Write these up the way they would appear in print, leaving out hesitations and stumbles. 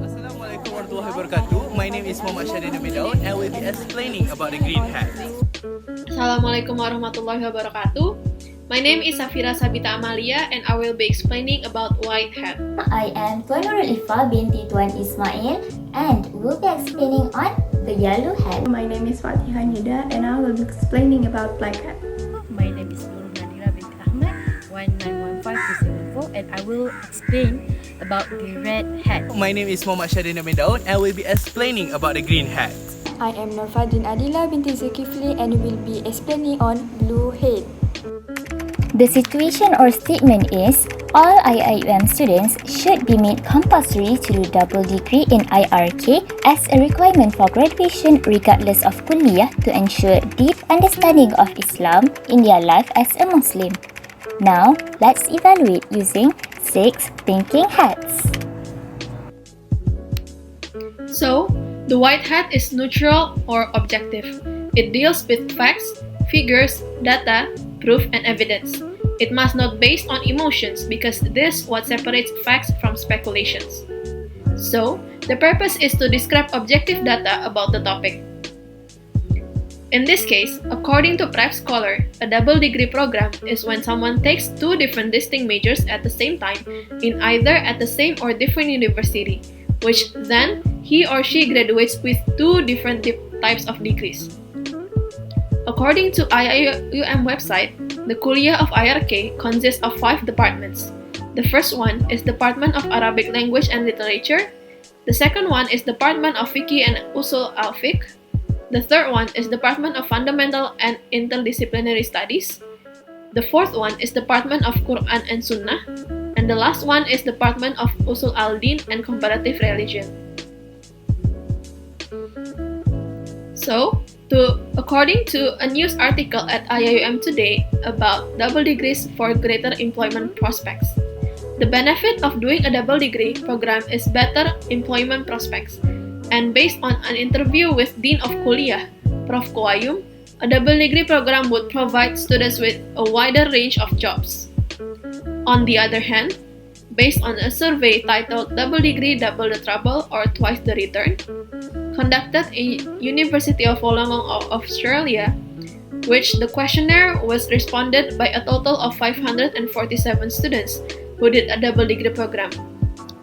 Assalamualaikum warahmatullahi wabarakatuh. My name is Muhammad Shah and Daud and will be explaining about the green hat. Assalamualaikum warahmatullahi wabarakatuh. My name is Safira Amalia and I will be explaining about white hat. I am Tuan Iffah, binti Tuan Ismail, and will be explaining on the yellow hat. My name is Fatiha and I will be explaining about black hat. My name is Nurul Nadira binti Ahmad 1915-74 and I will explain about the red hat. My name is Muhammad Shah and Daud and will be explaining about the green hat. I am Nur Fadhlin Adila, binti Zulkefly, and will be explaining on blue hat. The situation or statement is, all IIUM students should be made compulsory to do double degree in IRK as a requirement for graduation regardless of Kulliyyah to ensure deep understanding of Islam in their life as a Muslim. Now, let's evaluate using 6 thinking hats. So, the white hat is neutral or objective. It deals with facts, figures, data, proof, and evidence. It must not be based on emotions because this is what separates facts from speculations. So, the purpose is to describe objective data about the topic. In this case, according to Prep Scholar, a double degree program is when someone takes 2 different distinct majors at the same time in either at the same or different university, which then he or she graduates with 2 different types of degrees. According to IIUM website, the Kulliyyah of IRK consists of 5 departments. The first one is Department of Arabic Language and Literature. The second one is Department of Fiqh and Usul al-Fiqh. The third one is Department of Fundamental and Interdisciplinary Studies. The fourth one is Department of Quran and Sunnah. And the last one is Department of Usul al-Din and Comparative Religion. So, according to a news article at IIUM Today about double degrees for greater employment prospects, the benefit of doing a double degree program is better employment prospects. And based on an interview with Dean of Kulliyyah, Prof. Koayum, a double degree program would provide students with a wider range of jobs. On the other hand, based on a survey titled Double Degree, Double the Trouble or Twice the Return, conducted at University of Wollongong of Australia, which the questionnaire was responded by a total of 547 students who did a double degree program.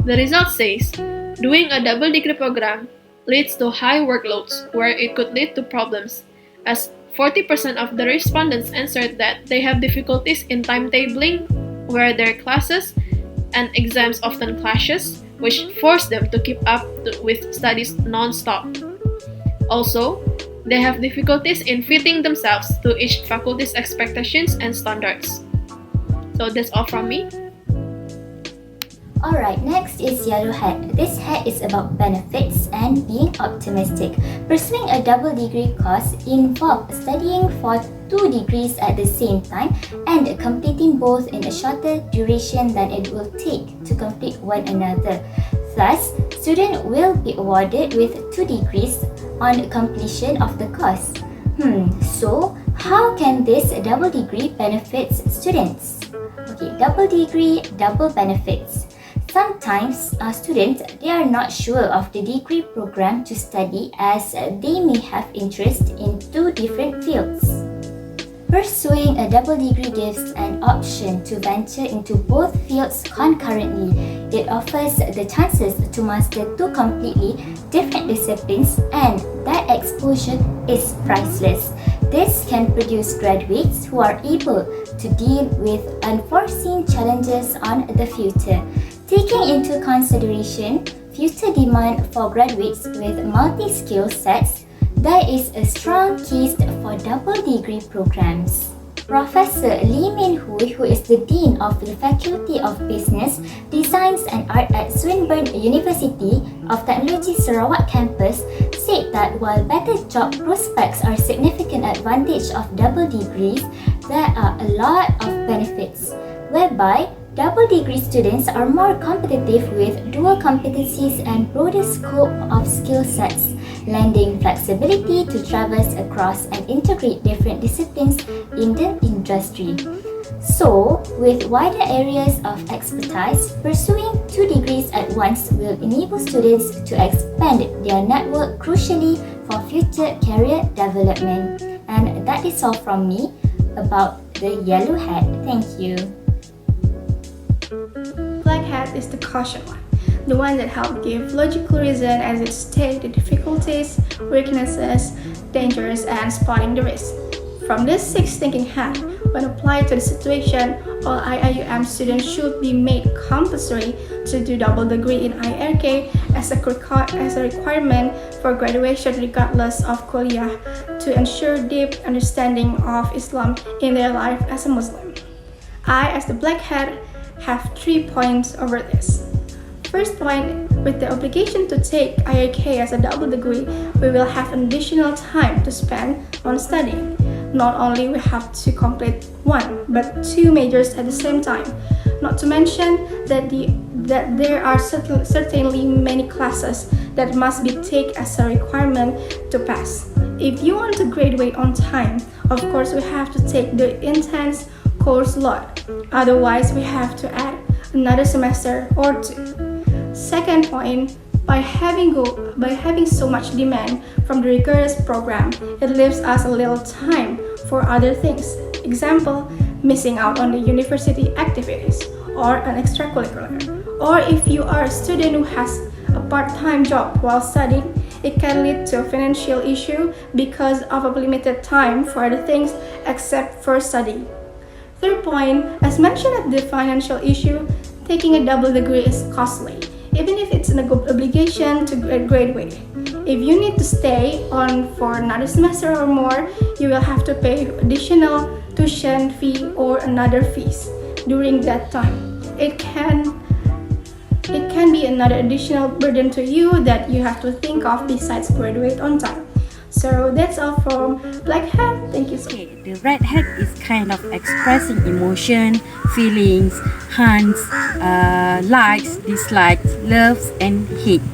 The result says, doing a double degree program leads to high workloads where it could lead to problems, as 40% of the respondents answered that they have difficulties in timetabling where their classes and exams often clashes, which force them to keep up with studies non-stop. Also, they have difficulties in fitting themselves to each faculty's expectations and standards. So that's all from me. Alright, next is yellow hat. This hat is about benefits and being optimistic. Pursuing a double degree course involves studying for 2 degrees at the same time and completing both in a shorter duration than it will take to complete one another. Thus, student will be awarded with 2 degrees on completion of the course. So how can this double degree benefits students? Okay, double degree, double benefits. Sometimes students, they are not sure of the degree program to study as they may have interest in 2 different fields. Pursuing a double degree gives an option to venture into both fields concurrently. It offers the chances to master 2 completely different disciplines, and that exposure is priceless. This can produce graduates who are able to deal with unforeseen challenges on the future. Taking into consideration future demand for graduates with multi-skill sets, there is a strong case for double degree programs. Professor Lee Min Hui, who is the Dean of the Faculty of Business, Designs and Art at Swinburne University of Technology Sarawak campus, said that while better job prospects are a significant advantage of double degrees, there are a lot of benefits, whereby double degree students are more competitive with dual competencies and broader scope of skill sets, lending flexibility to traverse across and integrate different disciplines in the industry. So, with wider areas of expertise, pursuing 2 degrees at once will enable students to expand their network crucially for future career development. And that is all from me about the yellow hat. Thank you. Black hat is the caution one, the one that helps give logical reason as it states the difficulties, weaknesses, dangers, and spotting the risk. From this 6 thinking hat, when applied to the situation, all IIUM students should be made compulsory to do double degree in IRK as a requirement for graduation regardless of Kulliyyah to ensure deep understanding of Islam in their life as a Muslim. I, as the black hat, have 3 points over this. First point, with the obligation to take IRK as a double degree, we will have an additional time to spend on studying. Not only we have to complete 1 but 2 majors at the same time. Not to mention that there are certainly many classes that must be taken as a requirement to pass. If you want to graduate on time, of course we have to take the intense course load. Otherwise, we have to add another semester or 2. Second point, by having so much demand from the rigorous program, it leaves us a little time for other things. Example, missing out on the university activities or an extracurricular. Or if you are a student who has a part-time job while studying, it can lead to a financial issue because of a limited time for other things except for study. Third point, as mentioned at the financial issue, taking a double degree is costly, even if it's an obligation to graduate. If you need to stay on for another semester or more, you will have to pay additional tuition fee or another fees during that time. It can be another additional burden to you that you have to think of besides graduate on time. So that's all from Black Hat. Thank you so much. Okay, the red hat is kind of expressing emotion, feelings, hunts, likes, dislikes, loves, and hate.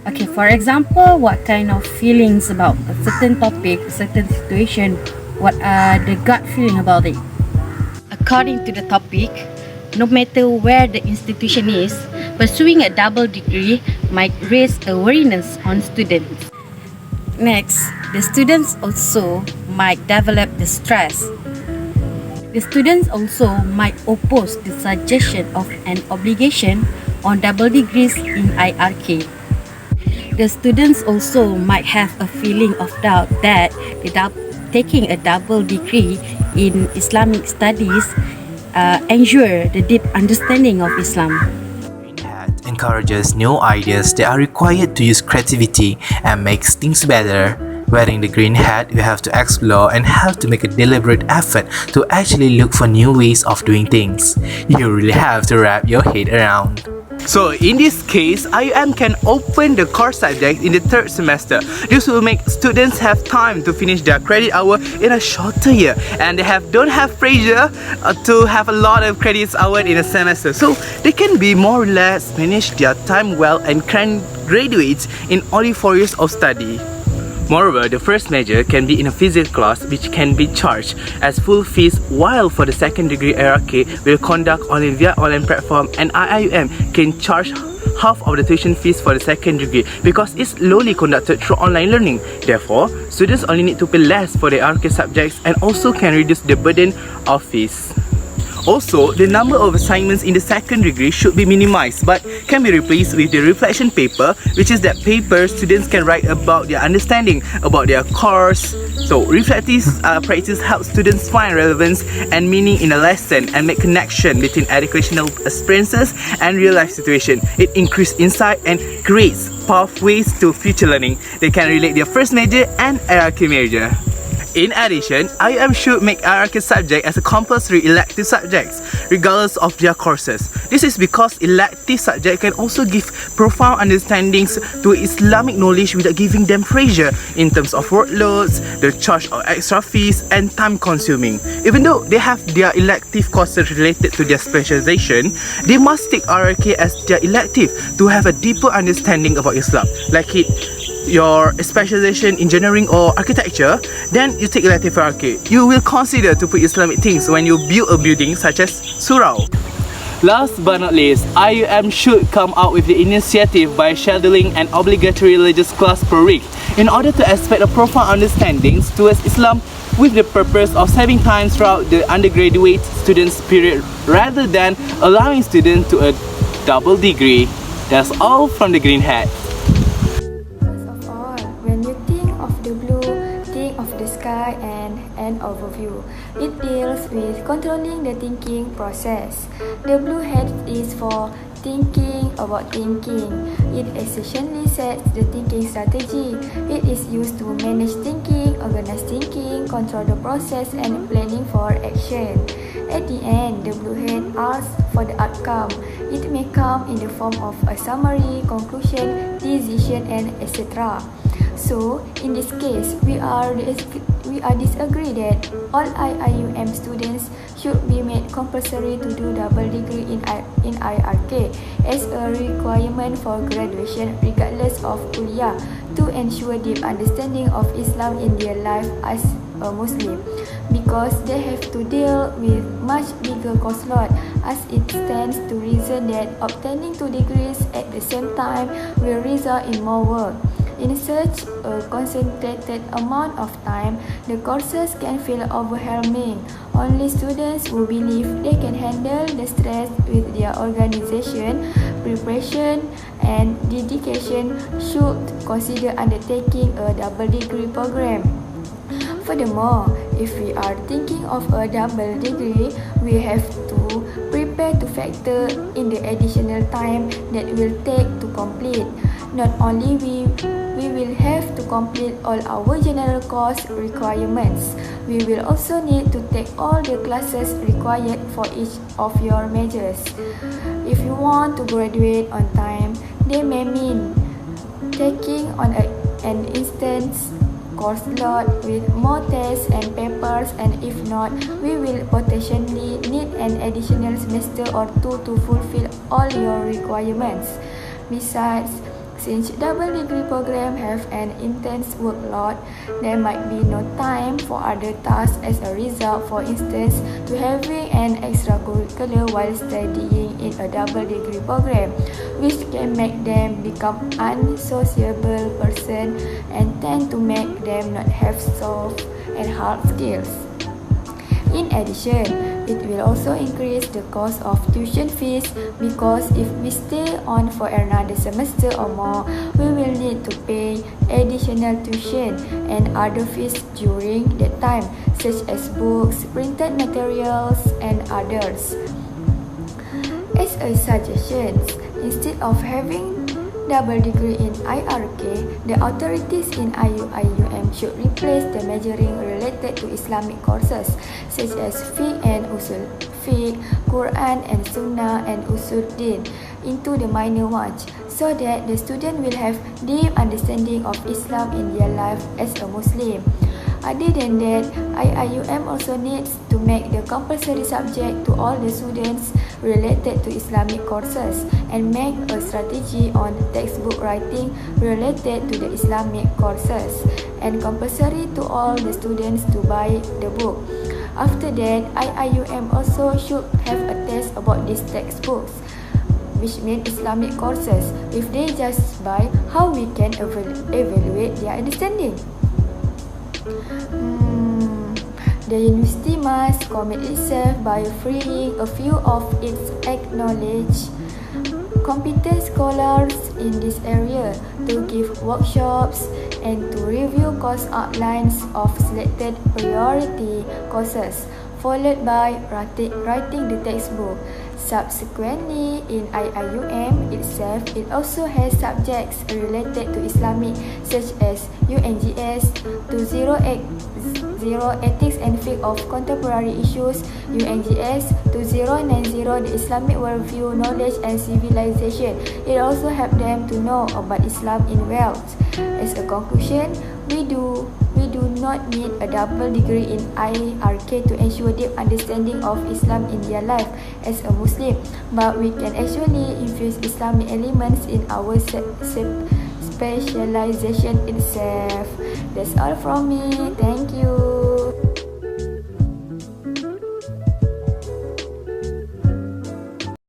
Okay, for example, what kind of feelings about a certain topic, a certain situation, what are the gut feeling about it? According to the topic, no matter where the institution is, pursuing a double degree might raise awareness on students. Next, the students also might develop the stress. The students also might oppose the suggestion of an obligation on double degrees in IRK. The students also might have a feeling of doubt that taking a double degree in Islamic studies ensure the deep understanding of Islam. Encourages new ideas that are required to use creativity and makes things better. Wearing the green hat, you have to explore and have to make a deliberate effort to actually look for new ways of doing things. You really have to wrap your head around. So in this case, IUM can open the core subject in the 3rd semester. This will make students have time to finish their credit hour in a shorter year, and they don't have pressure to have a lot of credits hour in a semester. So they can be more relaxed, manage their time well, and can graduate in only 4 years of study. Moreover, the first major can be in a physics class which can be charged as full fees, while for the second degree IRK will conduct only via online platform, and IIUM can charge half of the tuition fees for the second degree because it's lowly conducted through online learning. Therefore, students only need to pay less for the IRK subjects and also can reduce the burden of fees. Also, the number of assignments in the second degree should be minimized but can be replaced with the reflection paper, which is that paper students can write about their understanding about their course. So, reflective practice helps students find relevance and meaning in a lesson and make connection between educational experiences and real life situation. It increases insight and creates pathways to future learning. They can relate their first major and IRK major. In addition, IUM should make IRK subject as a compulsory elective subjects, regardless of their courses. This is because elective subject can also give profound understandings to Islamic knowledge without giving them pressure in terms of workloads, the charge of extra fees, and time consuming. Even though they have their elective courses related to their specialization, they must take IRK as their elective to have a deeper understanding about Islam. Like your specialization in engineering or architecture, then you take elective IRK. You will consider to put Islamic things when you build a building such as surau. Last but not least, IUM should come out with the initiative by scheduling an obligatory religious class per week in order to expect a profound understandings towards Islam with the purpose of saving time throughout the undergraduate students period rather than allowing students to a double degree. That's all from the Green Hat. First of all, when you think of the blue, think of the sky and an overview. It deals with controlling the thinking process. The blue hat is for thinking about thinking. It essentially sets the thinking strategy. It is used to manage thinking, organize thinking, control the process, and planning for action. At the end, the blue hat asks for the outcome. It may come in the form of a summary, conclusion, decision, and etc. So, in this case, we are disagree that all IUM students should be made compulsory to do double degree in IRK as a requirement for graduation regardless of Kulliyyah to ensure deep understanding of Islam in their life as a Muslim, because they have to deal with much bigger course load, as it stands to reason that obtaining 2 degrees at the same time will result in more work. In such a concentrated amount of time, the courses can feel overwhelming. Only students who believe they can handle the stress with their organization, preparation, and dedication should consider undertaking a double degree program. Furthermore, if we are thinking of a double degree, we have to prepare to factor in the additional time that will take to complete. Not only we will have to complete all our general course requirements, we will also need to take all the classes required for each of your majors. If you want to graduate on time, they may mean taking on an instance course load with more tests and papers, and if not, we will potentially need an additional semester or 2 to fulfill all your requirements. Besides, since double degree program have an intense workload, there might be no time for other tasks as a result. For instance, to having an extracurricular while studying in a double degree program, which can make them become unsociable person and tend to make them not have soft and hard skills. In addition, it will also increase the cost of tuition fees, because if we stay on for another semester or more, we will need to pay additional tuition and other fees during that time, such as books, printed materials, and others. As a suggestion, instead of having double degree in IRK, the authorities in IUM should replace the majoring related to Islamic courses such as fiqh and usul fiqh, Quran and Sunnah, and usul din into the minor ones, so that the student will have deep understanding of Islam in their life as a Muslim. Other than that, IUM also needs to make the compulsory subject to all the students related to Islamic courses, and make a strategy on textbook writing related to the Islamic courses, and compulsory to all the students to buy the book. After that, IUM also should have a test about these textbooks, which mean Islamic courses. If they just buy, how we can evaluate their understanding? The university must commit itself by freeing a few of its acknowledged competent scholars in this area to give workshops and to review course outlines of selected priority courses, followed by writing the textbook. Subsequently, in IUM itself, it also has subjects related to Islamic such as UNGS 2080 2.0 Ethics and Fiqh of Contemporary Issues, UNGS. 2090 The Islamic Worldview, Knowledge and Civilization. It also helps them to know about Islam in Wales. As a conclusion, we do not need a double degree in IRK to ensure deep understanding of Islam in their life as a Muslim, but we can actually infuse Islamic elements in our specialization itself. That's all from me. Thank you.